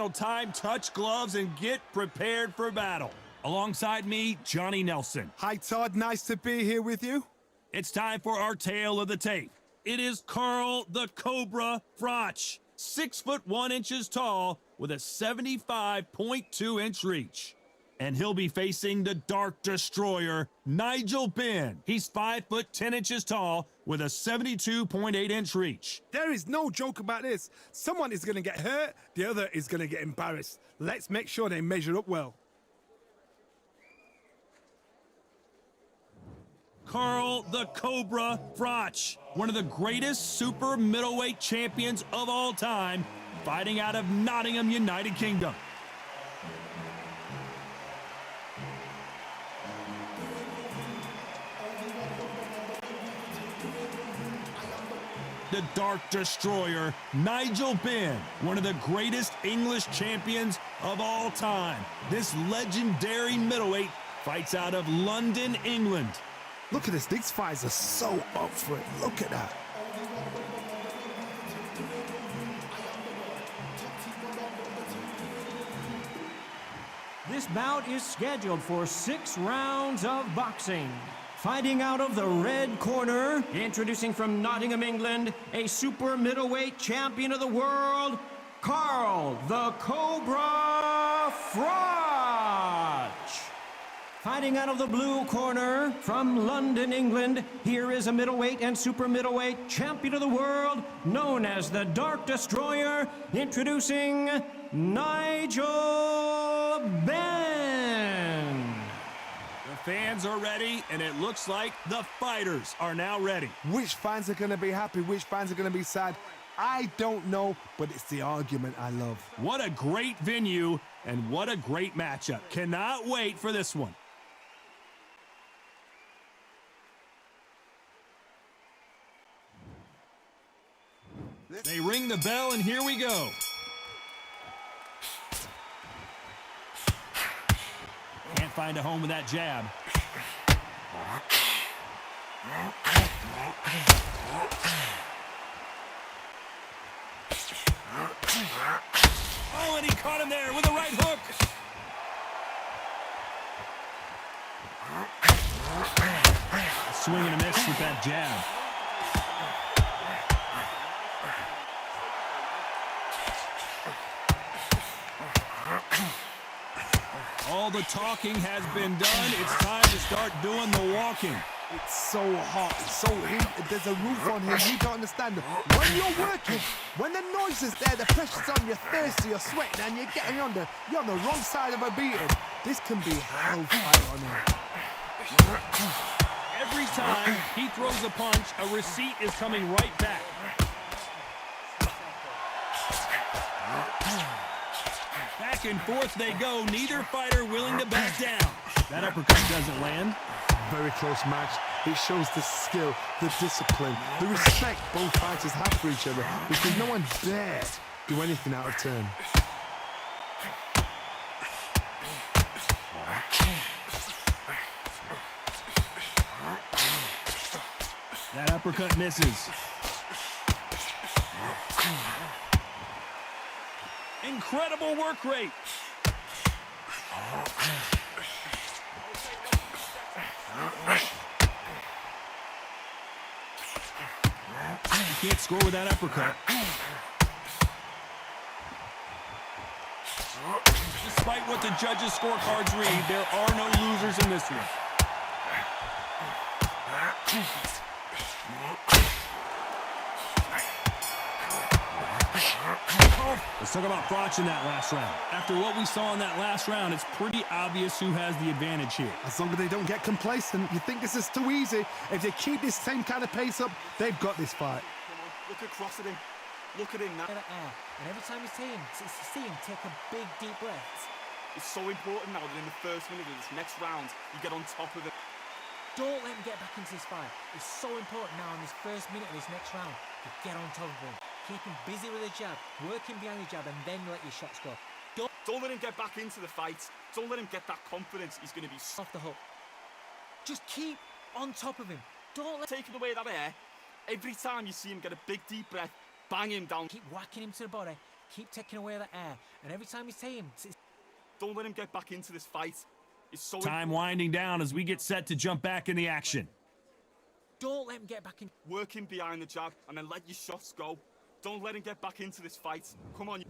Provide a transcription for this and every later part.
final time, touch gloves and get prepared for battle. Alongside me, Johnny Nelson. Hi, Todd. Nice to be here with you. It's time for our tale of the tape. It is Carl the Cobra Froch, 6'1" tall with a 75.2-inch reach. And he'll be facing the Dark Destroyer, Nigel Benn. He's 5'10" tall with a 72.8-inch reach. There is no joke about this. Someone is going to get hurt, the other is going to get embarrassed. Let's make sure they measure up well. Carl the Cobra Froch, one of the greatest super middleweight champions of all time, fighting out of Nottingham, United Kingdom. The Dark Destroyer, Nigel Benn, one of the greatest English champions of all time. This legendary middleweight fights out of London, England. Look at this. These fights are so up for it. Look at that. This bout is scheduled for 6 rounds of boxing. Fighting out of the red corner, introducing from Nottingham, England, a super middleweight champion of the world, Carl the Cobra Froch. Fighting out of the blue corner, from London, England, here is a middleweight and super middleweight champion of the world, known as the Dark Destroyer, introducing Nigel Benn. The fans are ready, and it looks like the fighters are now ready. Which fans are going to be happy? Which fans are going to be sad? I don't know, but it's the argument I love. What a great venue, and what a great matchup. Cannot wait for this one. They ring the bell, and here we go. Can't find a home with that jab. Oh, and he caught him there with a right hook. A swing and a miss with that jab. All the talking has been done. It's time to start doing the walking. It's so hot, it's so heated. There's a roof on here, you don't understand. When you're working, when the noise is there, the pressure's on, you're thirsty, you're sweating, and you're on the wrong side of a beating. This can be hellfire on here. Every time he throws a punch, a receipt is coming right back. Back and forth they go, neither fighter willing to back down. That uppercut doesn't land. Very close match. It shows the skill, the discipline, the respect both fighters have for each other, because no one dares do anything out of turn. That uppercut misses. Incredible work rate. You can't score with that uppercut. Despite what the judges' scorecards read, there are no losers in this one. Let's talk about Froch in that last round. After what we saw in that last round, it's pretty obvious who has the advantage here. As long as they don't get complacent, you think this is too easy. If they keep this same kind of pace up, they've got this fight. Come on, look across at him. Look at him now. And every time you see him take a big, deep breath. It's so important now that in the first minute of this next round, you get on top of it. Don't let him get back into this fight. It's so important now in this first minute of this next round to get on top of him. Keep him busy with the jab, working behind the jab, and then let your shots go. Don't let him get back into the fight. Don't let him get that confidence. He's going to be Off the hook. Just keep on top of him. Don't let taking away that air. Every time you see him get a big deep breath, bang him down. Keep whacking him to the body. keep taking away the air, and every time you see him, Don't let him get back into this fight. It's so Time winding down as we get set to jump back in the action. don't let him get back in. Work him behind the jab and then let your shots go. Don't let him get back into this fight. Come on.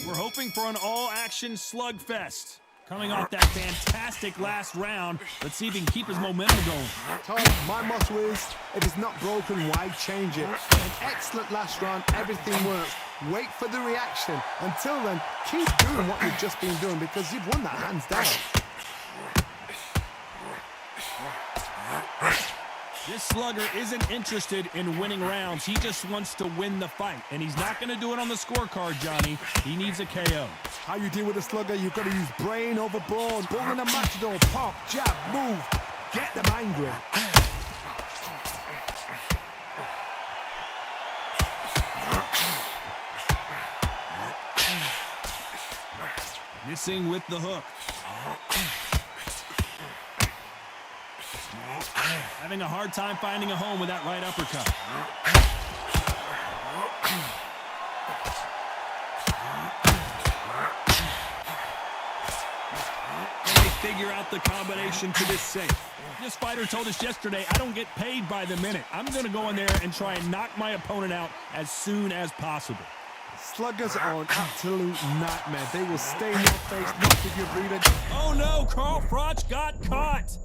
We're hoping for an all-action slugfest. Coming off that fantastic last round, let's see if he can keep his momentum going. Tom, my motto is, if it's not broken, why change it? An excellent last round, everything works. Wait for the reaction. Until then, keep doing what you've just been doing because you've won that hands down. This slugger isn't interested in winning rounds. He just wants to win the fight. And he's not going to do it on the scorecard, Johnny. He needs a KO. How you deal with a slugger, you've got to use brain over brawn. Bull in a matador, pop, jab, move. Get them angry. Missing with the hook. Having a hard time finding a home with that right uppercut. And they figure out the combination to this safe. This fighter told us yesterday, I don't get paid by the minute. I'm going to go in there and try and knock my opponent out as soon as possible. Sluggers are an absolute nightmare. They will stay in your face, not give you breathing. Oh no, Froch got caught.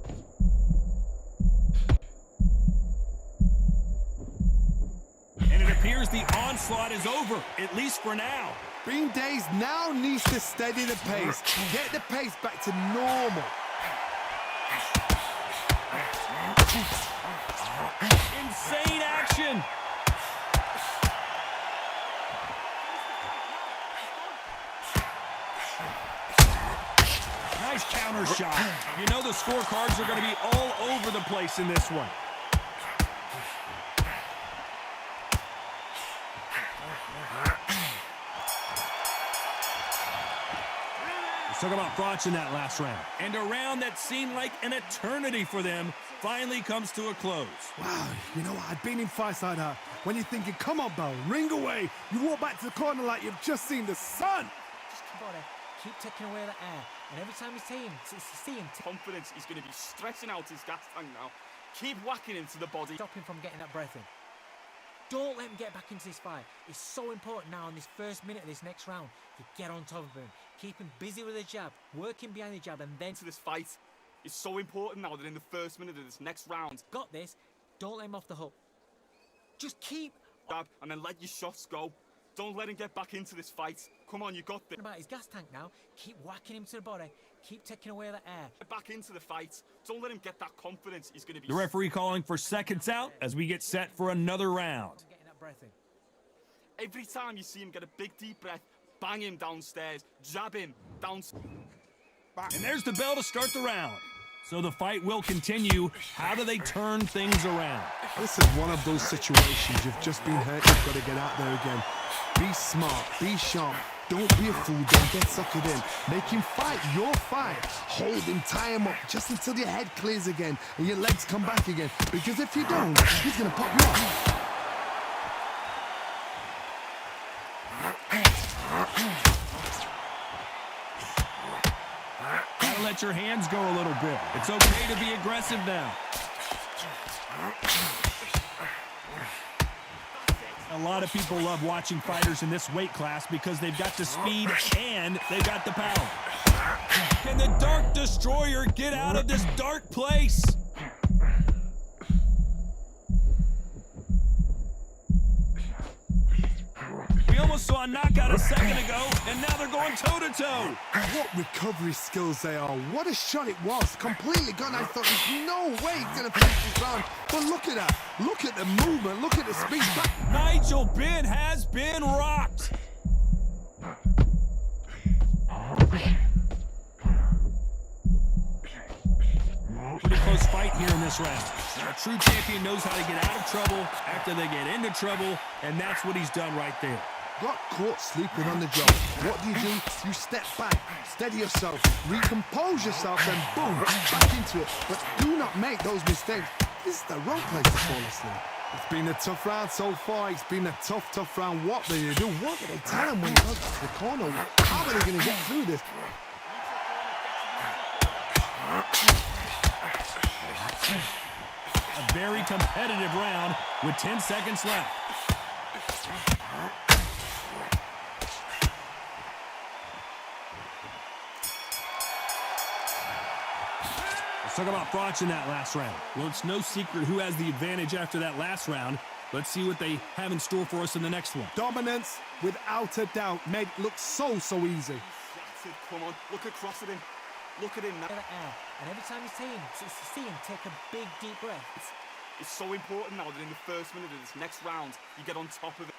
And it appears the onslaught is over, at least for now. Bean Days now needs to steady the pace. Get the pace back to normal. Insane action. Nice counter shot. You know the scorecards are going to be all over the place in this one. Let's talk about Froch in that last round. And a round that seemed like an eternity for them finally comes to a close. Wow, you know what? I've been in fights like that. When you're thinking, come on, Bell, ring away. You walk back to the corner like you've just seen the sun. Just keep taking away the air, and every time you see him, Confidence, he's going to be stretching out his gas tank now. Keep whacking him to the body. stop him from getting that breath in. Don't let him get back into this fight. It's so important now in this first minute of this next round to get on top of him. Keep him busy with the jab, working behind the jab, and then To this fight, it's so important now that in the first minute of this next round, got this. Don't let him off the hook. Just keep jab and then let your shots go. Don't let him get back into this fight. Come on, you got this. about his gas tank now. Keep whacking him to the body. Keep taking away the air. Get back into the fight. Don't let him get that confidence. He's going to be... The referee calling for seconds out as we get set for another round. Getting that breath in. Every time you see him get a big deep breath, bang him downstairs, jab him downstairs. And there's the bell to start the round. So the fight will continue. How do they turn things around? This is one of those situations. You've just been hurt. You've got to get out there again. Be smart. Be sharp. Don't be a fool. Don't get suckered in. Make him fight your fight. Hold him. Tie him up just until your head clears again and your legs come back again. Because if you don't, he's going to pop you off. Gotta let your hands go a little bit. It's okay to be aggressive now. A lot of people love watching fighters in this weight class because they've got the speed and they've got the power. Can the Dark Destroyer get out of this dark place? We almost saw a knockout a second ago, and now they're going toe-to-toe. What recovery skills they are. What a shot it was. Completely gone. I thought there's no way he's going to finish this round. But look at that. Look at the movement. Look at the speed. Nigel Benn has been rocked. Pretty close fight here in this round. A true champion knows how to get out of trouble after they get into trouble, and that's what he's done right there. Got caught sleeping on the job. What do? You step back, steady yourself, recompose yourself, and boom, back into it. But do not make those mistakes. This is the wrong place to fall asleep. It's been a tough round so far. It's been a tough round. What do you do? What do they tell him when he goes to the corner? How are they going to get through this? A very competitive round with 10 seconds left. Let's talk about Froch in that last round. Well, it's no secret who has the advantage after that last round. Let's see what they have in store for us in the next one. Dominance, without a doubt, made it look so easy. That's it, come on, look across at him. Look at him now. And every time you see him take a big, deep breath. It's so important now that in the first minute of this next round, you get on top of it.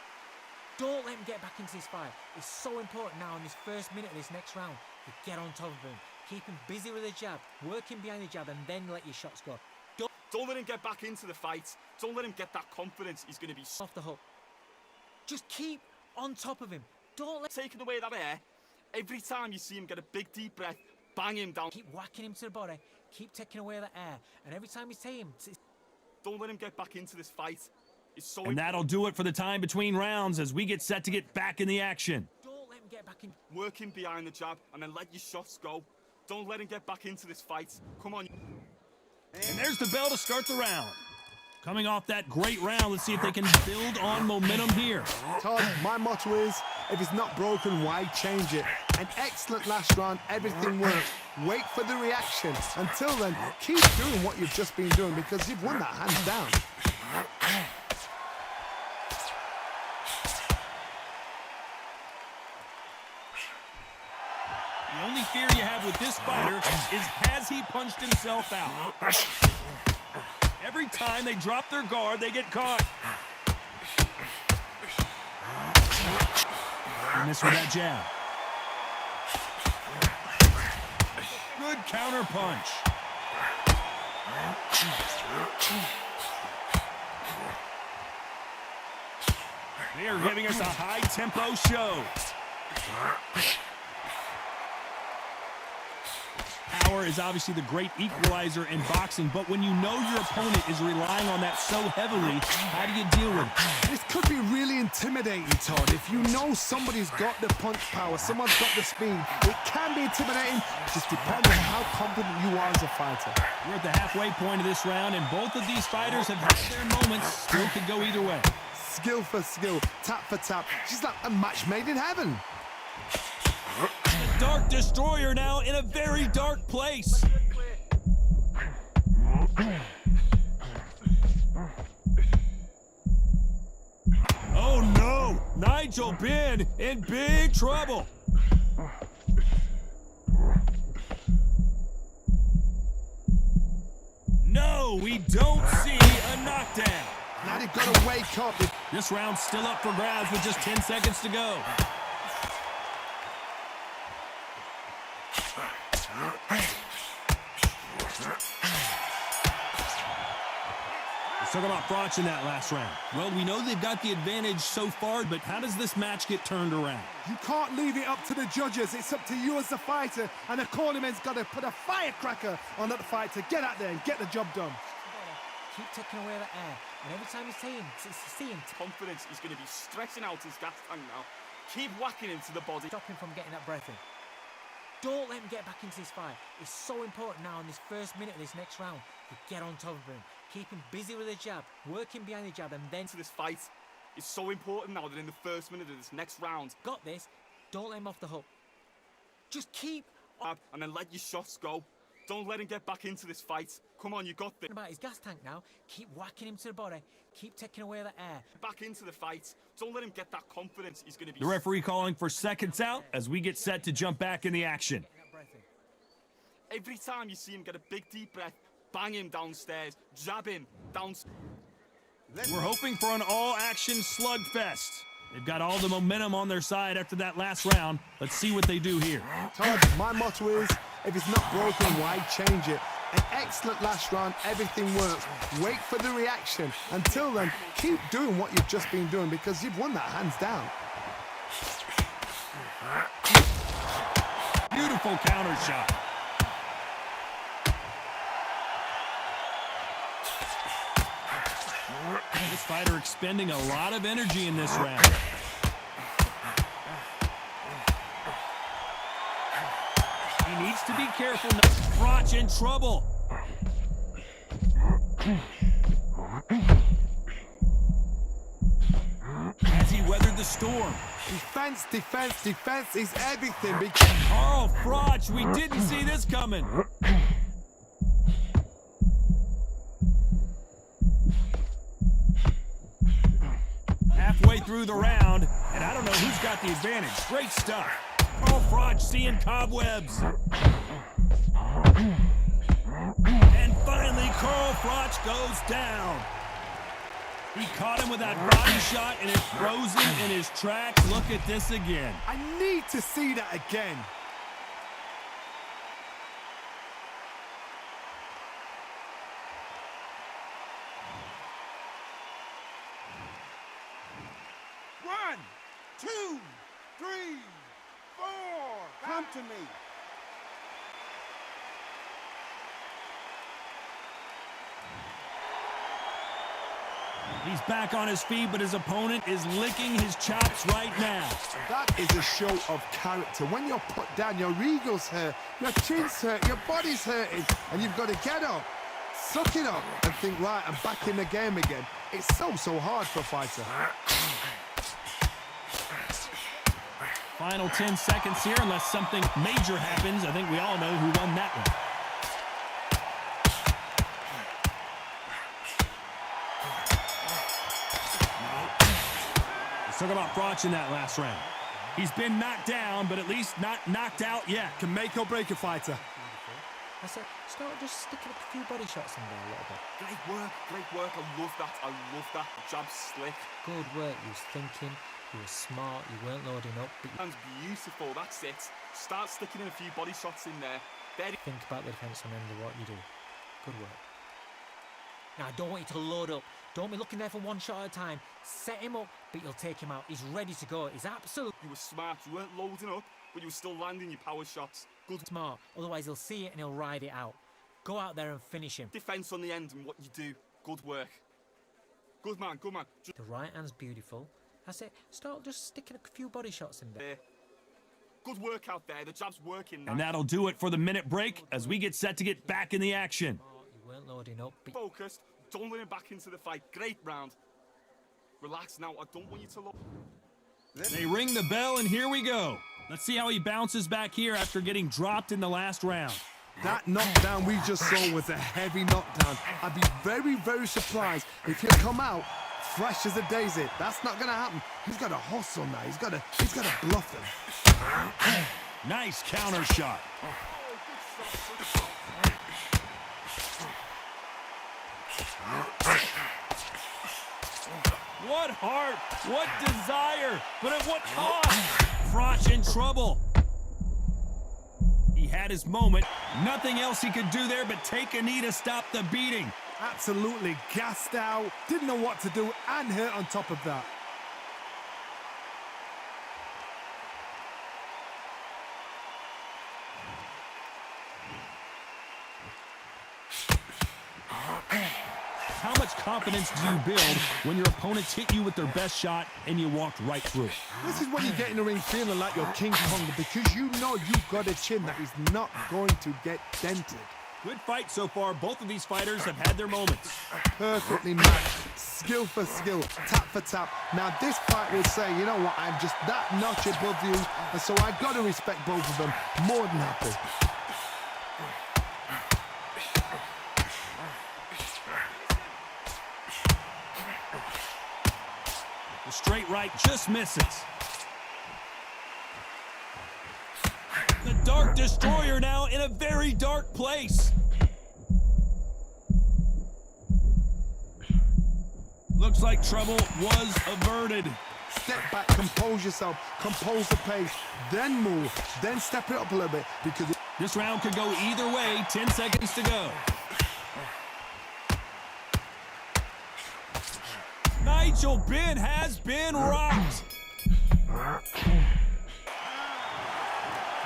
Don't let him get back into this fight. It's so important now in this first minute of this next round. You get on top of him. Keep him busy with the jab, working behind the jab, and then let your shots go. Don't let him get back into the fight. Don't let him get that confidence. He's going to be off the hook. Just keep on top of him. Don't let taking away that air. Every time you see him get a big deep breath, bang him down. Keep whacking him to the body. Keep taking away that air. And every time you see him, don't let him get back into this fight. It's so and that'll do it for the time between rounds as we get set to get back in the action. Don't let him get back in. Working behind the jab and then let your shots go. Don't let him get back into this fight. Come on. And there's the bell to start the round. Coming off that great round, let's see if they can build on momentum here. Todd, my motto is, if it's not broken, why change it? An excellent last round, everything worked. Wait for the reaction. Until then, keep doing what you've just been doing because you've won that hands down. The only fear you have with this fighter is has he punched himself out? Every time they drop their guard, they get caught. And miss with that jab. Good counter punch. They are giving us a high-tempo show. Power is obviously the great equalizer in boxing, but when you know your opponent is relying on that so heavily, how do you deal with it? This could be really intimidating, Todd. If you know somebody's got the punch power, someone's got the speed, it can be intimidating. Just depends on how confident you are as a fighter. We're at the halfway point of this round, and both of these fighters have had their moments. Still could go either way. Skill for skill, tap for tap. She's like a match made in heaven. The Dark Destroyer now in a very dark place. Oh no! Nigel Benn in big trouble. No, we don't see a knockdown. Now they've got to wake up. This round's still up for grabs with just 10 seconds to go. Let's talk about Froch in that last round. Well, we know they've got the advantage so far, but how does this match get turned around? You can't leave it up to the judges. It's up to you as the fighter, and the cornerman's got to put a firecracker on that fight to get out there and get the job done. Keep taking away that air, and every time you see him, confidence is going to be stretching out his gas tank now. Keep whacking him to the body. Stop him from getting that breath in. Don't let him get back into this fight. It's so important now in this first minute of this next round to get on top of him. Keep him busy with the jab, working behind the jab, and then to this fight. It's so important now that in the first minute of this next round, got this. Don't let him off the hook. Just keep on, and then let your shots go. Don't let him get back into this fight. Come on, you got this. About his gas tank now. Keep whacking him to the body. Keep taking away that air. Back into the fight. Don't let him get that confidence. He's going to be... The referee calling for seconds out as we get set to jump back in the action. Every time you see him get a big deep breath, bang him downstairs, jab him downstairs. We're hoping for an all-action slugfest. They've got all the momentum on their side after that last round. Let's see what they do here. Todd, my motto is, if it's not broken, why change it? An excellent last round, everything works. Wait for the reaction. Until then, keep doing what you've just been doing because you've won that hands down. Beautiful counter shot. This fighter expending a lot of energy in this round. He needs to be careful. Froch in trouble. Has he weathered the storm? Defense, defense, defense is everything. Carl Froch, we didn't see this coming. Halfway through the round, and I don't know who's got the advantage. Great stuff. Carl Froch seeing cobwebs. And finally, Carl Froch goes down. He caught him with that body shot, and it froze him in his tracks. Look at this again. I need to see that again. One, two, three, four. Come to me. He's back on his feet, but his opponent is licking his chops right now. That is a show of character. When you're put down, your ego's hurt, your chin's hurt, your body's hurting, and you've got to get up, suck it up, and think, right, I'm back in the game again. It's so hard for a fighter. Final 10 seconds here, unless something major happens. I think we all know who won that one. Let's talk about Froch in that last round. He's been knocked down, but at least not knocked out yet. Can make or break a fighter. I said, start just sticking up a few body shots in there a little bit. Great work, great work. I love that. I love that. Jab slick. Good work. You was thinking, you were smart, you weren't loading up. But Hands beautiful. That's it. Start sticking in a few body shots in there. think about the defense and remember what you do. Good work. Now, I don't want you to load up. Don't be looking there for one shot at a time. Set him up, but you'll take him out. He's ready to go. He's absolutely You were smart. You weren't loading up, but you were still landing your power shots. Good smart. Otherwise, he'll see it and he'll ride it out. Go out there and finish him. defense on the end and what you do. Good work. Good man, good man. Just The right hand's beautiful. That's it. Start just sticking a few body shots in there. there. Good work out there. The jab's working now. And that'll do it for the minute break as we get set to get back in the action. You weren't loading up, but Focused. Don't let him back into the fight. Great round. Relax now. I don't want you to look. They ring the bell, and here we go. Let's see how he bounces back here after getting dropped in the last round. That knockdown we just saw was a heavy knockdown. I'd be very surprised if he'll come out fresh as a daisy. That's not gonna happen. He's got to hustle now. He's got to bluff him. Nice counter shot. What heart, what desire, but at what cost? Froch in trouble. He had his moment. Nothing else he could do there but take a knee to stop the beating. Absolutely gassed out. Didn't know what to do and hurt on top of that. How much confidence do you build when your opponents hit you with their best shot and you walked right through it? This is when you get in the ring feeling like you're King Kong because you know you've got a chin that is not going to get dented. Good fight so far. Both of these fighters have had their moments. Perfectly matched, skill for skill, tap for tap. Now this fight will say, you know what, I'm just that notch above you, and so I've got to respect both of them more than happy. The straight right just misses. The Dark Destroyer now in a very dark place. Looks like trouble was averted. Step back, compose yourself, compose the pace, then move, then step it up a little bit because This round could go either way. 10 seconds to go. Nigel Benn has been rocked.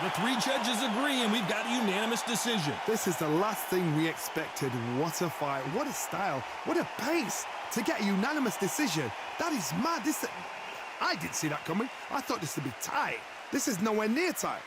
The three judges agree, and we've got a unanimous decision. this is the last thing we expected. What a fight, what a style, what a pace. to get a unanimous decision. That is mad. I didn't see that coming. I thought this would be tight. This is nowhere near tight.